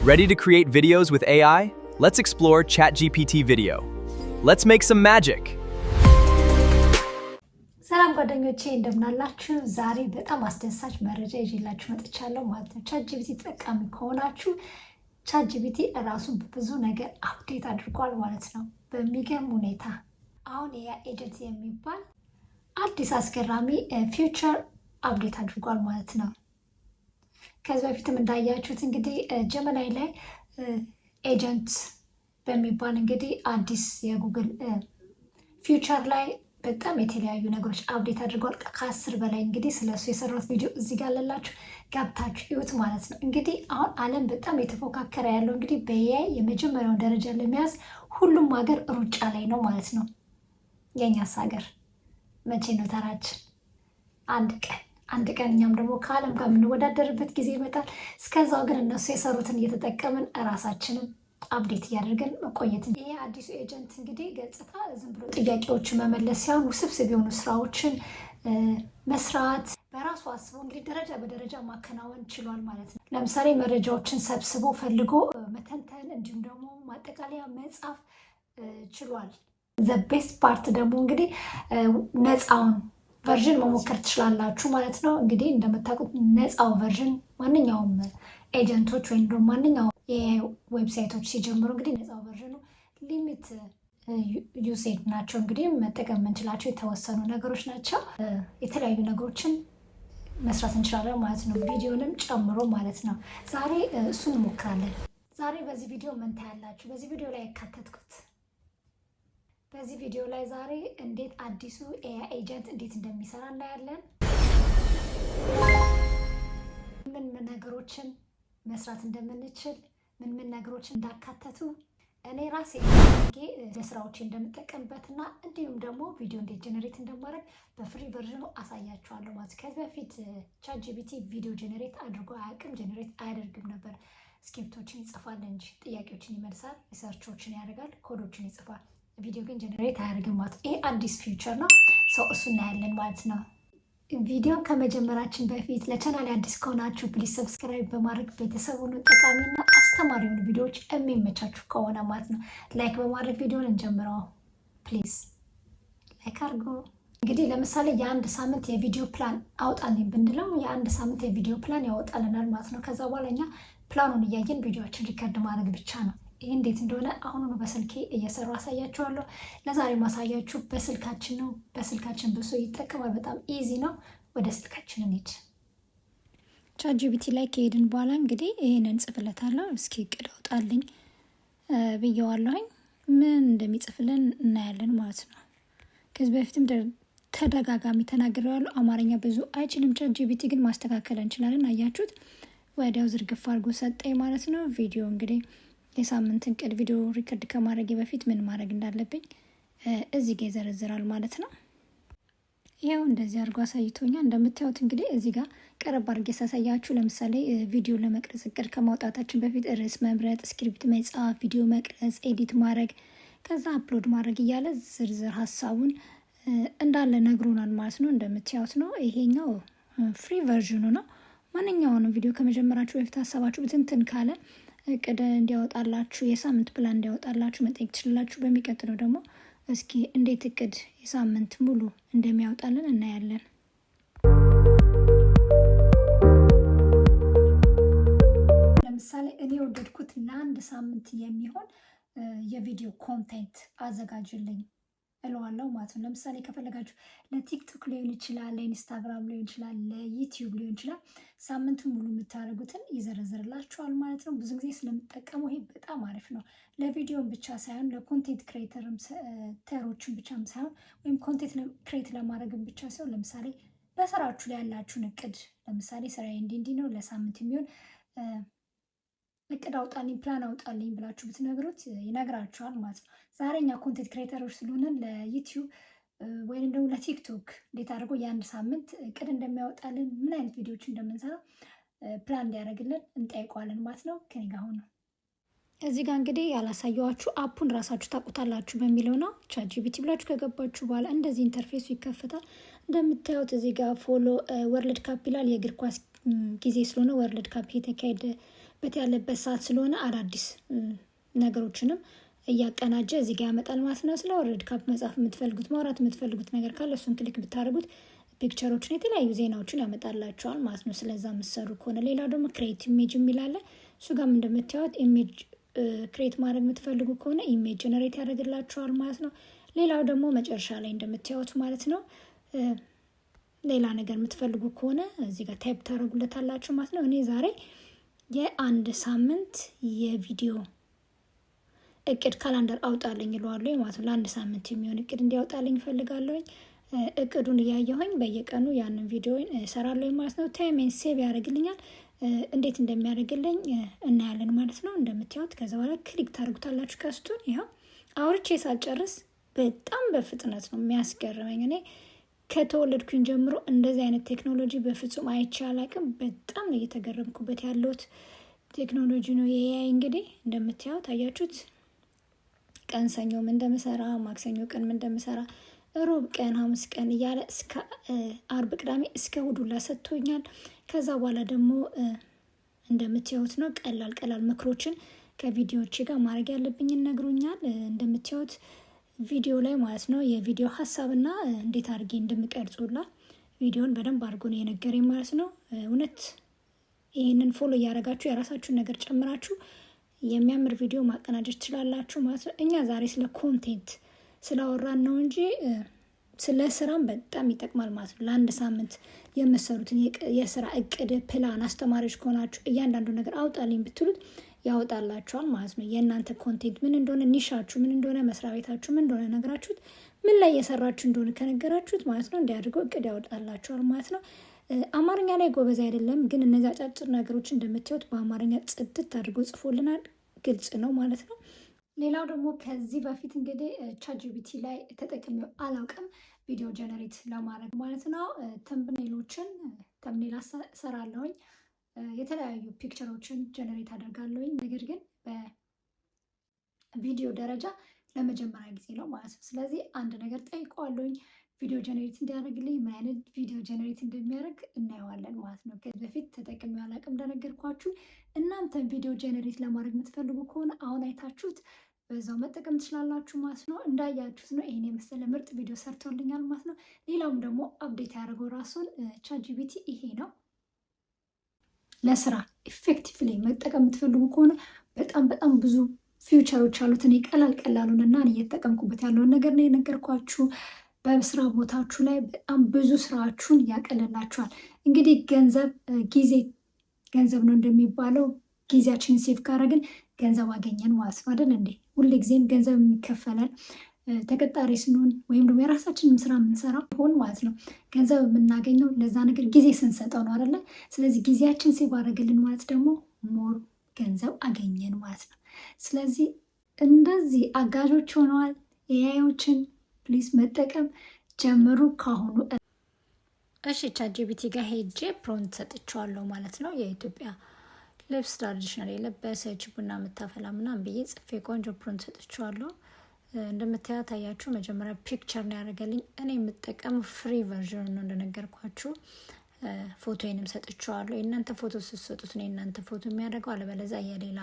Ready to create videos with AI? Let's explore ChatGPT Video. Let's make some magic! ሰላም ጓደኞቼ እንደምናላችሁ ዛሬ በጣም አስደሳች መረጃ ይዤላችሁ መጥቻለሁ ማለት ነው። ቻትጂፒቲ ተጠቃሚ ከሆናችሁ ቻትጂፒቲ ራሱን በብዙ ነገር አፕዴት አድርጓል ማለት ነው። በሚገርም ሁኔታ አሁን ኤጀንት የሚባል አዲስ አስገራሚ ፊውቸር አፕዴት አድርጓል ማለት ነው። ከዚህ በፊትም እንዳያችሁት እንግዲህ ጀመናይ ላይ ኤጀንት በሚባል እንግዲህ አዲስ የጉግል ፊውቸር ላይ በጣም የተለያዩ ነገሮች አፕዴት አድርገዋል። ከ10 በላይ እንግዲህ ስለሱ የሰራሁት ቪዲዮ እዚህ ጋር አለላችሁ ገብታችሁ እዩት ማለት ነው። እንግዲህ አሁን ዓለም በጣም የተፎካከረ ያለው እንግዲህ በኤአይ የመጀመሪያውን ደረጃ ለመያዝ ሁሉም ሀገር ሩጫ ላይ ነው ማለት ነው። የኛስ ሀገር መቼ ነው ተራችን? አንድ ቀን እኛም ደግሞ ከዓለም ጋር የምንወዳደርበት ጊዜ ይመጣል። እስከዛው ግን እነሱ የሰሩትን እየተጠቀምን እራሳችንን አፕዴት እያደረገን መቆየት። ይሄ አዲሱ ኤጀንት እንግዲህ ገጽታ ዝም ብሎ ጥያቄዎችን መመለስ ሳይሆን ውስብስብ የሆኑ ስራዎችን መስራት በራሱ አስቦ እንግዲህ ደረጃ በደረጃ ማከናወን ችሏል ማለት ነው። ለምሳሌ መረጃዎችን ሰብስቦ ፈልጎ መተንተን እንዲሁም ደግሞ ማጠቃለያ መጻፍ ችሏል። ዘ ቤስት ፓርት ደግሞ እንግዲህ ነፃውን ቨርዥን መሞከር ትችላላችሁ ማለት ነው። እንግዲህ እንደምታውቁት ነፃው ቨርዥን ማንኛውም ኤጀንቶች ወይም ደግሞ ማንኛውም የዌብሳይቶች ሲጀምሩ እንግዲህ ነፃው ቨርዥኑ ሊሚት ዩሴጅ ናቸው። እንግዲህ መጠቀም የምንችላቸው የተወሰኑ ነገሮች ናቸው። የተለያዩ ነገሮችን መስራት እንችላለን ማለት ነው፣ ቪዲዮንም ጨምሮ ማለት ነው። ዛሬ እሱን እንሞክራለን። ዛሬ በዚህ ቪዲዮ ምን ታያላችሁ? በዚህ ቪዲዮ ላይ ያካተትኩት በዚህ ቪዲዮ ላይ ዛሬ እንዴት አዲሱ ኤአይ ኤጀንት እንዴት እንደሚሰራ እናያለን። ምን ነገሮችን መስራት እንደምንችል፣ ምን ነገሮችን እንዳካተቱ እኔ ራሴ ለስራዎቼ እንደምጠቀምበትና እንዲሁም ደግሞ ቪዲዮ እንዴት ጀነሬት እንደማድረግ በፍሪ ቨርዥኑ አሳያችኋለሁ ማለት። ከዚህ በፊት ቻትጂፒቲ ቪዲዮ ጀነሬት አድርጎ አያውቅም፣ ጀነሬት አያደርግም ነበር። ስክሪፕቶችን ይጽፋል እንጂ ጥያቄዎችን ይመልሳል፣ ሪሰርቾችን ያደርጋል፣ ኮዶችን ይጽፋል። ቪዲዮ ግን ጀነሬት አያደርግም ማለት። ይሄ አዲስ ፊውቸር ነው። ሰው እሱ እናያለን ማለት ነው። ቪዲዮን ከመጀመራችን በፊት ለቻናል አዲስ ከሆናችሁ ፕሊዝ ሰብስክራይብ በማድረግ ቤተሰቡን ጠቃሚና አስተማሪ የሆኑ ቪዲዮዎች የሚመቻችሁ ከሆነ ማለት ነው ላይክ በማድረግ ቪዲዮን እንጀምረው። ፕሊዝ ላይክ አድርጉ። እንግዲህ ለምሳሌ የአንድ ሳምንት የቪዲዮ ፕላን አውጣልኝ ብንለው የአንድ ሳምንት የቪዲዮ ፕላን ያወጣልናል ማለት ነው። ከዛ በኋላ እኛ ፕላኑን እያየን ቪዲዮችን ሪከርድ ማድረግ ብቻ ነው። ይህ እንዴት እንደሆነ አሁኑኑ በስልኬ እየሰሩ አሳያችኋለሁ። ለዛሬ ማሳያችሁ በስልካችን ነው። በስልካችን ብሶ ይጠቀማል። በጣም ኢዚ ነው። ወደ ስልካችን እንሂድ። ቻትጂፒቲ ላይ ከሄድን በኋላ እንግዲህ ይህንን እንጽፍለታለሁ። እስኪ እቅድ አውጣልኝ ብየዋለሁኝ። ምን እንደሚጽፍልን እናያለን ማለት ነው። ከዚህ በፊትም ተደጋጋሚ ተናግሬዋለሁ። አማርኛ ብዙ አይችልም ቻትጂፒቲ፣ ግን ማስተካከል እንችላለን። አያችሁት? ወዲያው ዝርግፍ አድርጎ ሰጠኝ ማለት ነው። ቪዲዮ እንግዲህ የሳምንት እቅድ ቪዲዮ ሪከርድ ከማድረግ በፊት ምን ማድረግ እንዳለብኝ እዚህ ጋር ይዘረዝራል ማለት ነው። ይኸው እንደዚህ አድርጎ አሳይቶኛል። እንደምታዩት እንግዲህ እዚህ ጋር ቀረብ አድርጌ ሳሳያችሁ፣ ለምሳሌ ቪዲዮ ለመቅረጽ እቅድ ከማውጣታችን በፊት ርዕስ መምረጥ፣ ስክሪፕት መጻፍ፣ ቪዲዮ መቅረጽ፣ ኤዲት ማድረግ፣ ከዛ አፕሎድ ማድረግ እያለ ዝርዝር ሀሳቡን እንዳለ ነግሮናል ማለት ነው። እንደምታዩት ነው። ይሄኛው ፍሪ ቨርዥኑ ነው። ማንኛውንም ቪዲዮ ከመጀመራችሁ በፊት ሀሳባችሁ ብትንትን ካለ እቅድ እንዲያወጣላችሁ የሳምንት ፕላን እንዲያወጣላችሁ መጠየቅ ትችላላችሁ። በሚቀጥለው ደግሞ እስኪ እንዴት እቅድ የሳምንት ሙሉ እንደሚያወጣልን እናያለን። ለምሳሌ እኔ የወደድኩት ለአንድ ሳምንት የሚሆን የቪዲዮ ኮንቴንት አዘጋጅልኝ እለዋለሁ ማለት ነው። ለምሳሌ ከፈለጋችሁ ለቲክቶክ ሊሆን ይችላል፣ ለኢንስታግራም ሊሆን ይችላል፣ ለዩቲዩብ ሊሆን ይችላል። ሳምንቱን ሙሉ የምታደርጉትን ይዘረዝርላችኋል ማለት ነው። ብዙ ጊዜ ስለምጠቀመው ይሄ በጣም አሪፍ ነው። ለቪዲዮም ብቻ ሳይሆን ለኮንቴንት ክሬተርም ተሮችን ብቻም ሳይሆን ወይም ኮንቴንት ክሬት ለማድረግም ብቻ ሳይሆን ለምሳሌ በስራችሁ ላይ ያላችሁን እቅድ፣ ለምሳሌ ስራዬ እንዲህ ነው ለሳምንት የሚሆን እቅድ አውጣልኝ ፕላን አውጣልኝ ብላችሁ ብትነግሩት ይነግራችኋል ማለት ነው። ዛሬ እኛ ኮንቴንት ክሬተሮች ስለሆነን ለዩቲዩብ ወይም ደግሞ ለቲክቶክ እንዴት አድርጎ የአንድ ሳምንት እቅድ እንደሚያወጣልን ምን አይነት ቪዲዮዎች እንደምንሰራ ፕላን እንዲያደርግልን እንጠይቀዋለን ማለት ነው። ከኔ ጋር ሆኖ እዚህ ጋር እንግዲህ ያላሳየኋችሁ አፑን ራሳችሁ ታውቁታላችሁ በሚለው ነው። ቻትጂፒቲ ብላችሁ ከገባችሁ በኋላ እንደዚህ ኢንተርፌሱ ይከፈታል። እንደምታዩት እዚህ ጋር ፎሎ ወርልድ ካፕ ይላል። የእግር ኳስ ጊዜ ስለሆነ ወርልድ ካፕ የተካሄደ ያለበት ሰዓት ስለሆነ አዳዲስ ነገሮችንም እያቀናጀ እዚህ ጋር ያመጣል ማለት ነው። ስለ ወርድ ካፕ መጻፍ የምትፈልጉት ማውራት የምትፈልጉት ነገር ካለ እሱን ክሊክ ብታደርጉት ፒክቸሮችን የተለያዩ ዜናዎችን ያመጣላቸዋል ማለት ነው። ስለዛ የምትሰሩ ከሆነ ሌላው ደግሞ ክሬት ኢሜጅ የሚላለ እሱ ጋርም እንደምታዩት ኢሜጅ ክሬት ማድረግ የምትፈልጉ ከሆነ ኢሜጅ ጀነሬት ያደርግላቸዋል ማለት ነው። ሌላው ደግሞ መጨረሻ ላይ እንደምታዩት ማለት ነው ሌላ ነገር የምትፈልጉ ከሆነ እዚህ ጋር ታይፕ ታደርጉለታላችሁ ማለት ነው። እኔ ዛሬ የአንድ ሳምንት የቪዲዮ እቅድ ካላንደር አውጣልኝ ይለዋለሁ ማለት ነው። ለአንድ ሳምንት የሚሆን እቅድ እንዲያወጣልኝ እፈልጋለሁኝ። እቅዱን እያየሁኝ በየቀኑ ያንን ቪዲዮን እሰራለሁ ማለት ነው። ታይሜን ሴቭ ያደርግልኛል። እንዴት እንደሚያደርግልኝ እናያለን ማለት ነው። እንደምታዩት ከዛ በኋላ ክሊክ ታደርጉታላችሁ ቀስቱን። ይኸው አውርቼ ሳልጨርስ በጣም በፍጥነት ነው የሚያስገርመኝ። እኔ ከተወለድኩኝ ጀምሮ እንደዚህ አይነት ቴክኖሎጂ በፍጹም አይቼ አላቅም። በጣም ነው እየተገረምኩበት ያለሁት ቴክኖሎጂ ነው። የኤአይ እንግዲህ እንደምታዩት አያችሁት። ቀን ሰኞ ምን እንደምሰራ፣ ማክሰኞ ቀን ምን እንደምሰራ፣ ሮብ ቀን፣ ሐሙስ ቀን እያለ እስከ አርብ፣ ቅዳሜ እስከ እሑድ ሁላ ሰጥቶኛል። ከዛ በኋላ ደግሞ እንደምታዩት ነው ቀላል ምክሮችን ከቪዲዮዎቼ ጋር ማድረግ ያለብኝን ነግሮኛል። እንደምታዩት ቪዲዮ ላይ ማለት ነው የቪዲዮ ሀሳብና እንዴት አድርጌ እንደምቀርጹላ ቪዲዮን በደንብ አድርጎ ነው የነገረኝ ማለት ነው። እውነት ይህንን ፎሎ እያደረጋችሁ የራሳችሁን ነገር ጨምራችሁ የሚያምር ቪዲዮ ማቀናጀት ትችላላችሁ ማለት ነው። እኛ ዛሬ ስለ ኮንቴንት ስላወራን ነው እንጂ ስለ ስራም በጣም ይጠቅማል ማለት ነው። ለአንድ ሳምንት የምሰሩትን የስራ እቅድ ፕላን፣ አስተማሪዎች ከሆናችሁ እያንዳንዱ ነገር አውጣልኝ ብትሉት ያወጣላችኋል ማለት ነው። የእናንተ ኮንቴንት ምን እንደሆነ፣ ኒሻችሁ ምን እንደሆነ፣ መስሪያ ቤታችሁ ምን እንደሆነ ነግራችሁት ምን ላይ የሰራችሁ እንደሆነ ከነገራችሁት ማለት ነው እንዲያድርገው እቅድ ያወጣላችኋል ማለት ነው። አማርኛ ላይ ጎበዝ አይደለም፣ ግን እነዚህ አጫጭር ነገሮች እንደምታዩት በአማርኛ ጽድት አድርጎ ጽፎልናል። ግልጽ ነው ማለት ነው። ሌላው ደግሞ ከዚህ በፊት እንግዲህ ቻትጂፒቲ ላይ ተጠቅሜው አላውቅም፣ ቪዲዮ ጀነሬት ለማድረግ ማለት ነው። ተምብኔል ሰራለሁኝ፣ የተለያዩ ፒክቸሮችን ጀነሬት አደርጋለሁኝ። ነገር ግን በቪዲዮ ደረጃ ለመጀመሪያ ጊዜ ነው ማለት ነው። ስለዚህ አንድ ነገር ጠይቀዋለሁኝ ቪዲዮ ጀነሬት እንዲያደርግልኝ። ምን አይነት ቪዲዮ ጀነሬት እንደሚያደርግ እናየዋለን ማለት ነው። ከዚህ በፊት ተጠቅሜው አላውቅም እንደነገርኳችሁ። እናንተም ቪዲዮ ጀነሬት ለማድረግ የምትፈልጉ ከሆነ አሁን አይታችሁት በዛው መጠቀም ትችላላችሁ ማለት ነው። እንዳያችሁት ነው ይሄን የመሰለ ምርጥ ቪዲዮ ሰርቶልኛል ማለት ነው። ሌላውም ደግሞ አፕዴት ያደርገው ራሱን ቻትጂፒቲ ይሄ ነው። ለስራ ኢፌክቲቭሊ መጠቀም የምትፈልጉ ከሆነ በጣም ብዙ ፊውቸሮች አሉት። እኔ ቀላሉን እና እየተጠቀምኩበት ያለውን ነገር ነው የነገርኳችሁ። በስራ ቦታችሁ ላይ በጣም ብዙ ስራችሁን ያቀልላችኋል። እንግዲህ ገንዘብ ነው እንደሚባለው። ጊዜያችንን ሴፍ ካረግን ገንዘብ አገኘን ማለት ነው አይደል እንዴ? ሁልጊዜም ገንዘብ የሚከፈለን ተቀጣሪ ስንሆን ወይም ደግሞ የራሳችንን ስራ የምንሰራ ሆን ማለት ነው። ገንዘብ የምናገኘው ለዛ ነገር ጊዜ ስንሰጠው ነው አይደለ? ስለዚህ ጊዜያችን ሴፍ አደረግልን ማለት ደግሞ ሞር ገንዘብ አገኘን ማለት ነው። ስለዚህ እንደዚህ አጋዦች ሆነዋል ኤአይዎችን ፕሊዝ መጠቀም ጀምሩ ካሁኑ። እሺ ቻትጂፒቲ ጋር ሄጄ ፕሮንት ሰጥቼዋለሁ ማለት ነው። የኢትዮጵያ ልብስ ትራዲሽናል የለበሰች ቡና የምታፈላ ምናምን ብዬ ጽፌ ቆንጆ ፕሮንት ሰጥቼዋለሁ። እንደምታዩት አያችሁ፣ መጀመሪያ ፒክቸር ነው ያደረገልኝ። እኔ የምጠቀመው ፍሪ ቨርዥን ነው እንደነገርኳችሁ። ፎቶዬንም ሰጥቼዋለሁ። የእናንተ ፎቶ ስትሰጡት ነው የእናንተ ፎቶ የሚያደርገው። አለበለዚያ የሌላ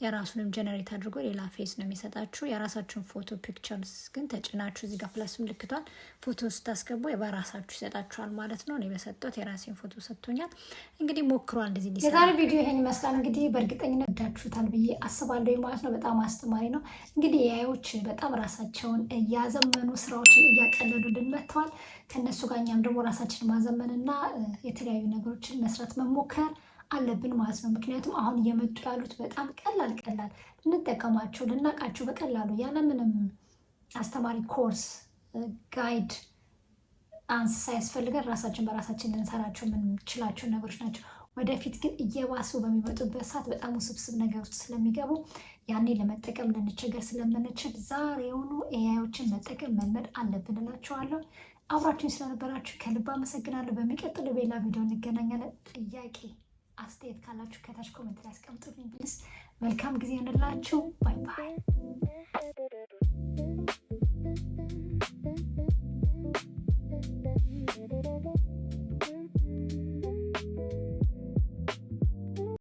የራሱንም ጀነሬት አድርጎ ሌላ ፌስ ነው የሚሰጣችሁ። የራሳችሁን ፎቶ ፒክቸርስ ግን ተጭናችሁ እዚህ ጋር ፕላስ ምልክቷል ፎቶ ስታስገቡ በራሳችሁ ይሰጣችኋል ማለት ነው። እኔ በሰጠሁት የራሴን ፎቶ ሰጥቶኛል። እንግዲህ ሞክሯል እንደዚህ ሊሰራ። የዛሬ ቪዲዮ ይሄን ይመስላል። እንግዲህ በእርግጠኝነት ወዳችሁታል ብዬ አስባለሁ ማለት ነው። በጣም አስተማሪ ነው። እንግዲህ ኤአይዎች በጣም ራሳቸውን እያዘመኑ ስራዎችን እያቀለሉልን መጥተዋል። ከእነሱ ጋር እኛም ደግሞ ራሳችንን ማዘመንና የተለያዩ ነገሮችን መስራት መሞከር አለብን ማለት ነው። ምክንያቱም አሁን እየመጡ ያሉት በጣም ቀላል ልንጠቀማቸው ልናውቃቸው በቀላሉ ያለምንም አስተማሪ ኮርስ ጋይድ አንስ ሳያስፈልገን ራሳችን በራሳችን ልንሰራቸው የምንችላቸው ነገሮች ናቸው። ወደፊት ግን እየባሱ በሚመጡበት ሰዓት በጣም ውስብስብ ነገር ውስጥ ስለሚገቡ ያኔ ለመጠቀም ልንቸገር ስለምንችል ዛሬውኑ ኤአይዎችን መጠቀም መልመድ አለብን እላችኋለሁ። አብራችሁኝ ስለነበራችሁ ከልብ አመሰግናለሁ። በሚቀጥለው ሌላ ቪዲዮ እንገናኛለን። ጥያቄ አስተያየት ካላችሁ ከታች ኮሜንት ላይ አስቀምጡልኝ ፕሊዝ። መልካም ጊዜ እንላችሁ። ባይ ባይ።